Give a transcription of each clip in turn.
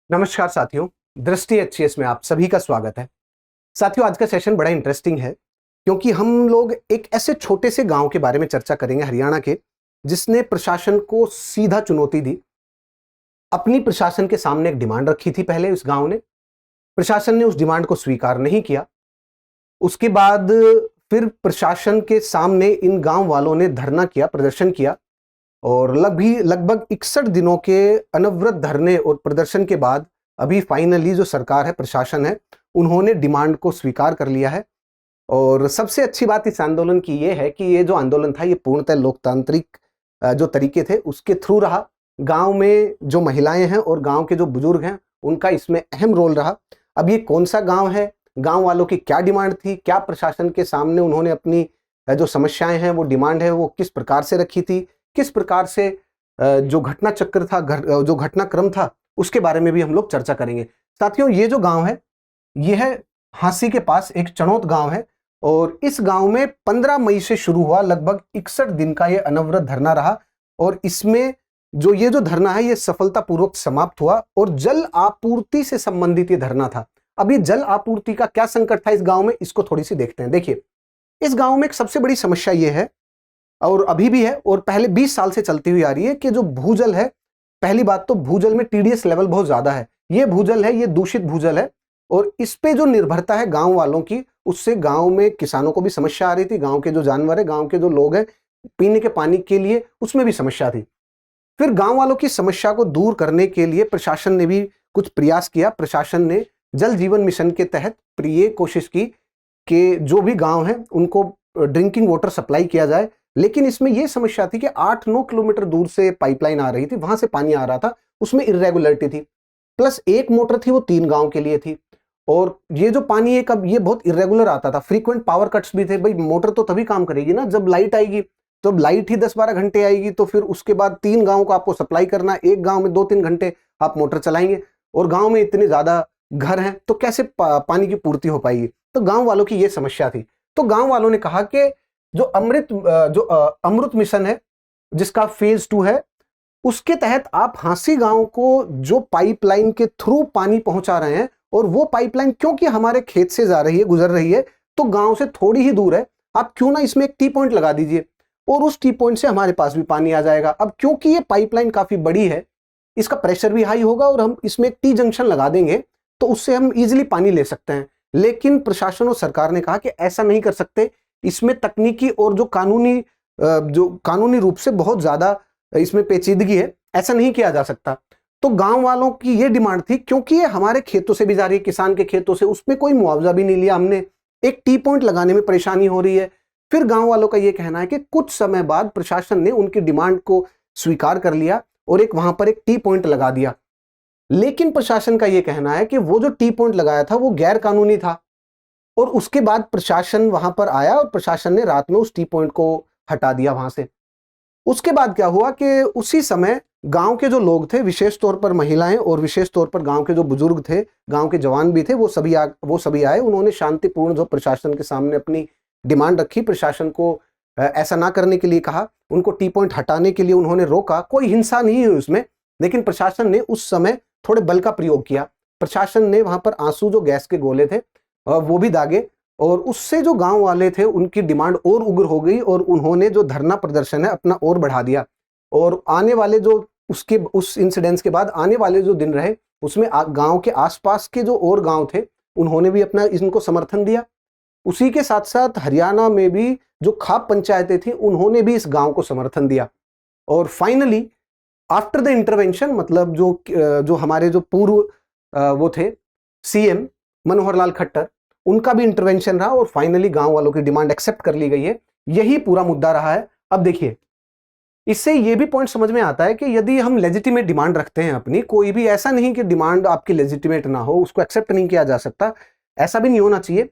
नमस्कार साथियों, दृष्टि एचसीएस में आप सभी का स्वागत है। साथियों, आज का सेशन बड़ा इंटरेस्टिंग है क्योंकि हम लोग एक ऐसे छोटे से गांव के बारे में चर्चा करेंगे हरियाणा के, जिसने प्रशासन को सीधा चुनौती दी। अपनी प्रशासन के सामने एक डिमांड रखी थी। पहले इस गांव ने, प्रशासन ने उस डिमांड को स्वीकार नहीं किया। उसके बाद फिर प्रशासन के सामने इन गांव वालों ने धरना किया, प्रदर्शन किया और लगभग 61 दिनों के अनवरत धरने और प्रदर्शन के बाद अभी फाइनली जो सरकार है, प्रशासन है, उन्होंने डिमांड को स्वीकार कर लिया है। और सबसे अच्छी बात इस आंदोलन की ये है कि ये जो आंदोलन था ये पूर्णतः लोकतांत्रिक जो तरीके थे उसके थ्रू रहा। गांव में जो महिलाएं हैं और गांव के जो बुजुर्ग हैं उनका इसमें अहम रोल रहा। अब ये कौन सा गांव है, गांव वालों की क्या डिमांड थी, क्या प्रशासन के सामने उन्होंने अपनी जो समस्याएं हैं, वो डिमांड है, वो किस प्रकार से रखी थी, किस प्रकार से जो घटना चक्र था, जो घटनाक्रम था, उसके बारे में भी हम लोग चर्चा करेंगे। साथियों, ये जो गांव है ये है हांसी के पास, एक चनौत गांव है और इस गांव में 15 मई से शुरू हुआ लगभग 61 दिन का ये अनवरत धरना रहा और इसमें ये जो धरना है ये सफलतापूर्वक समाप्त हुआ और जल आपूर्ति से संबंधित ये धरना था। अब ये जल आपूर्ति का क्या संकट था इस गांव में, इसको थोड़ी सी देखते हैं। देखिए, इस गांव में एक सबसे बड़ी समस्या ये है और अभी भी है और पहले 20 साल से चलती हुई आ रही है कि जो भूजल है, पहली बात तो भूजल में टीडीएस लेवल बहुत ज्यादा है। ये भूजल है, ये दूषित भूजल है और इस पे जो निर्भरता है गांव वालों की, उससे गांव में किसानों को भी समस्या आ रही थी। गांव के जो जानवर है, गांव के जो लोग हैं, पीने के पानी के लिए उसमें भी समस्या थी। फिर गांव वालों की समस्या को दूर करने के लिए प्रशासन ने भी कुछ प्रयास किया। प्रशासन ने जल जीवन मिशन के तहत ये कोशिश की कि जो भी गांव है उनको ड्रिंकिंग वाटर सप्लाई किया जाए। लेकिन इसमें यह समस्या थी कि 8-9 किलोमीटर दूर से पाइपलाइन आ रही थी, वहां से पानी आ रहा था, उसमें इरेगुलरिटी थी। प्लस एक मोटर थी, वो 3 गांव के लिए थी और ये जो पानी है कब ये बहुत इरेगुलर आता था। फ्रीक्वेंट पावर कट्स भी थे। भाई, मोटर तो तभी काम करेगी ना जब लाइट आएगी। तो अब लाइट ही 10-12 घंटे आएगी तो फिर उसके बाद 3 गांव को आपको सप्लाई करना, एक गांव में 2-3 घंटे आप मोटर चलाएंगे और गांव में इतने ज्यादा घर हैं तो कैसे पानी की पूर्ति हो पाएगी। तो गांव वालों की ये समस्या थी। तो गांव वालों ने कहा कि जो अमृत मिशन है, जिसका फेज 2 है, उसके तहत आप हांसी गांव को जो पाइपलाइन के थ्रू पानी पहुंचा रहे हैं और वो पाइपलाइन क्योंकि हमारे खेत से जा रही है, गुजर रही है, तो गांव से थोड़ी ही दूर है, आप क्यों ना इसमें एक टी पॉइंट लगा दीजिए और उस टी पॉइंट से हमारे पास भी पानी आ जाएगा। अब क्योंकि ये पाइपलाइन काफी बड़ी है, इसका प्रेशर भी हाई होगा और हम इसमें एक टी जंक्शन लगा देंगे तो उससे हम इजिली पानी ले सकते हैं। लेकिन प्रशासन और सरकार ने कहा कि ऐसा नहीं कर सकते, इसमें तकनीकी और जो कानूनी रूप से बहुत ज्यादा इसमें पेचीदगी है, ऐसा नहीं किया जा सकता। तो गांव वालों की ये डिमांड थी, क्योंकि ये हमारे खेतों से भी जा रही है, किसान के खेतों से, उसमें कोई मुआवजा भी नहीं लिया हमने, एक टी पॉइंट लगाने में परेशानी हो रही है। फिर गांव वालों का ये कहना है कि कुछ समय बाद प्रशासन ने उनकी डिमांड को स्वीकार कर लिया और वहां पर एक टी पॉइंट लगा दिया। लेकिन प्रशासन का यह कहना है कि वो जो टी पॉइंट लगाया था वो गैर कानूनी था और उसके बाद प्रशासन वहां पर आया और प्रशासन ने रात में उस टी पॉइंट को हटा दिया वहां से। उसके बाद क्या हुआ कि उसी समय गांव के जो लोग थे, विशेष तौर पर महिलाएं और विशेष तौर पर गांव के जो बुजुर्ग थे, गांव के जवान भी थे, वो सभी आए। उन्होंने शांतिपूर्ण जो प्रशासन के सामने अपनी डिमांड रखी, प्रशासन को ऐसा ना करने के लिए कहा, उनको टी पॉइंट हटाने के लिए उन्होंने रोका। कोई हिंसा नहीं हुई उसमें, लेकिन प्रशासन ने उस समय थोड़े बल का प्रयोग किया। प्रशासन ने वहां पर आंसू, जो गैस के गोले थे, वो भी दागे और उससे जो गांव वाले थे उनकी डिमांड और उग्र हो गई और उन्होंने जो धरना प्रदर्शन है अपना और बढ़ा दिया। और आने वाले जो उस इंसिडेंस के बाद आने वाले जो दिन रहे, उसमें गांव के आसपास के जो और गांव थे उन्होंने भी अपना इनको समर्थन दिया। उसी के साथ साथ हरियाणा में भी जो खाप पंचायतें थी उन्होंने भी इस गांव को समर्थन दिया। और फाइनली आफ्टर द इंटरवेंशन, मतलब जो हमारे जो पूर्व वो थे सीएम मनोहर लाल खट्टर, उनका भी इंटरवेंशन रहा और फाइनली गांव वालों की डिमांड एक्सेप्ट कर ली गई है। यही पूरा मुद्दा रहा है। अब देखिए, इससे ये भी पॉइंट समझ में आता है कि यदि हम लेजिटिमेट डिमांड रखते हैं अपनी, कोई भी ऐसा नहीं कि डिमांड आपकी लेजिटिमेट ना हो, उसको एक्सेप्ट नहीं किया जा सकता, ऐसा भी नहीं होना चाहिए।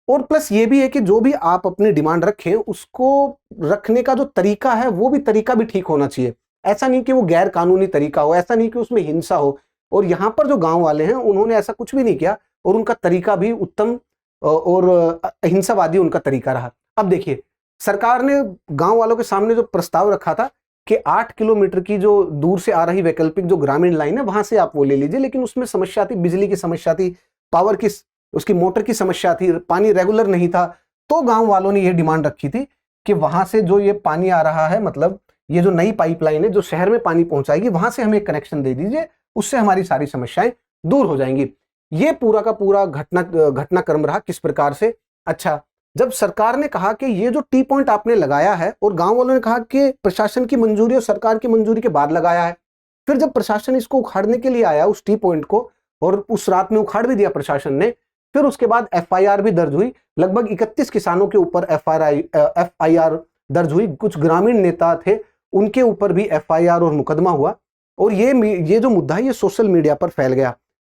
और प्लस ये भी है कि जो भी आप अपनी डिमांड रखें, उसको रखने का जो तरीका है वो भी तरीका भी ठीक होना चाहिए। ऐसा नहीं कि वो गैर कानूनी तरीका हो, ऐसा नहीं कि उसमें हिंसा हो। और यहां पर जो गांव वाले हैं उन्होंने ऐसा कुछ भी नहीं किया और उनका तरीका भी उत्तम और अहिंसावादी उनका तरीका रहा। अब देखिए, सरकार ने गांव वालों के सामने जो प्रस्ताव रखा था कि 8 किलोमीटर की जो दूर से आ रही वैकल्पिक जो ग्रामीण लाइन है वहां से आप वो ले लीजिए, लेकिन उसमें समस्या थी, बिजली की समस्या थी, पावर की, उसकी मोटर की समस्या थी, पानी रेगुलर नहीं था। तो गांव वालों ने ये डिमांड रखी थी कि वहां से जो ये पानी आ रहा है, मतलब ये जो नई पाइपलाइन है जो शहर में पानी पहुंचाएगी, वहां से हमें कनेक्शन दे दीजिए, उससे हमारी सारी समस्याएं दूर हो जाएंगी। ये पूरा का पूरा घटनाक्रम रहा। किस प्रकार से? अच्छा, जब सरकार ने कहा कि ये जो टी पॉइंट आपने लगाया है, और गांव वालों ने कहा कि प्रशासन की मंजूरी और सरकार की मंजूरी के बाद लगाया है, फिर जब प्रशासन इसको उखाड़ने के लिए आया उस टी पॉइंट को, और उस रात में उखाड़ भी दिया प्रशासन ने, फिर उसके बाद एफआईआर भी दर्ज हुई। लगभग 31 किसानों के ऊपर एफआईआर दर्ज हुई। कुछ ग्रामीण नेता थे, उनके ऊपर भी एफआईआर और मुकदमा हुआ। और ये जो मुद्दा है ये सोशल मीडिया पर फैल गया।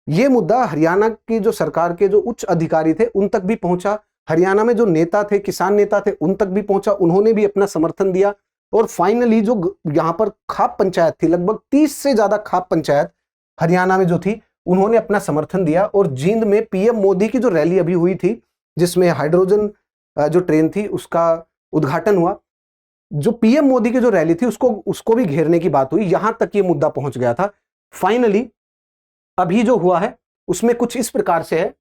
ये मुद्दा हरियाणा की जो सरकार के जो उच्च अधिकारी थे उन तक भी पहुंचा, हरियाणा में जो नेता थे, किसान नेता थे, उन तक भी पहुंचा, उन्होंने भी अपना समर्थन दिया। और फाइनली जो यहाँ पर खाप पंचायत थी, लगभग 30 से ज्यादा खाप पंचायत हरियाणा में जो थी, उन्होंने अपना समर्थन दिया। और जींद में पीएम मोदी की जो रैली अभी हुई थी, जिसमें हाइड्रोजन जो ट्रेन थी उसका उद्घाटन हुआ, जो पीएम मोदी की जो रैली थी उसको भी घेरने की बात हुई। यहां तक ये मुद्दा पहुंच गया था। फाइनली अभी जो हुआ है उसमें कुछ इस प्रकार से है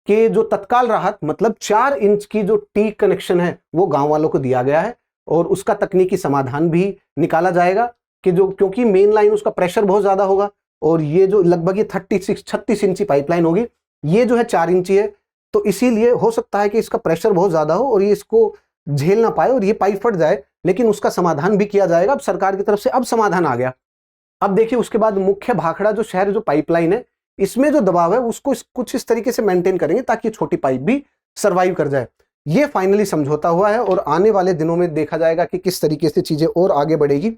कि जो तत्काल राहत, मतलब 4 इंच की जो टी कनेक्शन है वो गांव वालों को दिया गया है, और उसका तकनीकी समाधान भी निकाला जाएगा कि जो, क्योंकि मेन लाइन उसका प्रेशर बहुत ज्यादा होगा, और ये जो लगभग ये 36 इंची पाइपलाइन होगी, ये जो है 4 इंची है, तो इसीलिए हो सकता है कि इसका प्रेशर बहुत ज्यादा हो और ये इसको झेल ना पाए और ये पाइप फट जाए, लेकिन उसका समाधान भी किया जाएगा। अब सरकार की तरफ से अब समाधान आ गया। अब देखिए उसके बाद मुख्य भाखड़ा जो शहर जो पाइपलाइन है, इसमें जो दबाव है उसको कुछ इस तरीके से मेंटेन करेंगे ताकि छोटी पाइप भी सरवाइव कर जाए। ये फाइनली समझौता हुआ है, और आने वाले दिनों में देखा जाएगा कि किस तरीके से चीजें और आगे बढ़ेगी।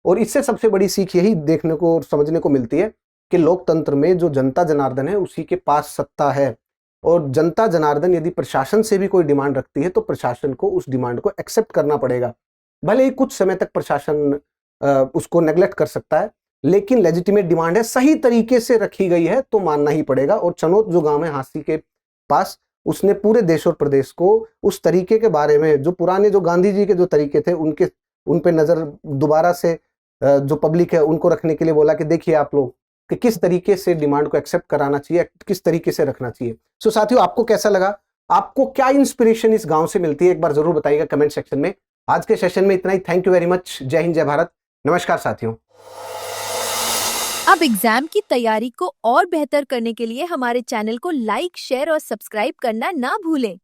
और इससे सबसे बड़ी सीख यही देखने को और समझने को मिलती है कि लोकतंत्र में जो जनता जनार्दन है उसी के पास सत्ता है, और जनता जनार्दन यदि प्रशासन से भी कोई डिमांड रखती है तो प्रशासन को उस डिमांड को एक्सेप्ट करना पड़ेगा। भले ही कुछ समय तक प्रशासन उसको नेग्लेक्ट कर सकता है, लेकिन लेजिटिमेट डिमांड है, सही तरीके से रखी गई है तो मानना ही पड़ेगा। और चनोद जो गांव है हांसी के पास, उसने पूरे देश और प्रदेश को उस तरीके के बारे में, जो पुराने जो गांधी जी के जो तरीके थे उन पे नजर दोबारा से जो पब्लिक है उनको रखने के लिए बोला कि देखिए आप लोग कि किस तरीके से डिमांड को एक्सेप्ट कराना चाहिए, किस तरीके से रखना चाहिए। सो साथियों, आपको कैसा लगा? आपको क्या इंस्पिरेशन इस गांव से मिलती है, एक बार जरूर बताइएगा कमेंट सेक्शन में। आज के सेशन में इतना ही। Thank you very much. जय हिंद, जय भारत, नमस्कार साथियों। अब एग्जाम की तैयारी को और बेहतर करने के लिए हमारे चैनल को लाइक, शेयर और सब्सक्राइब करना ना भूलें।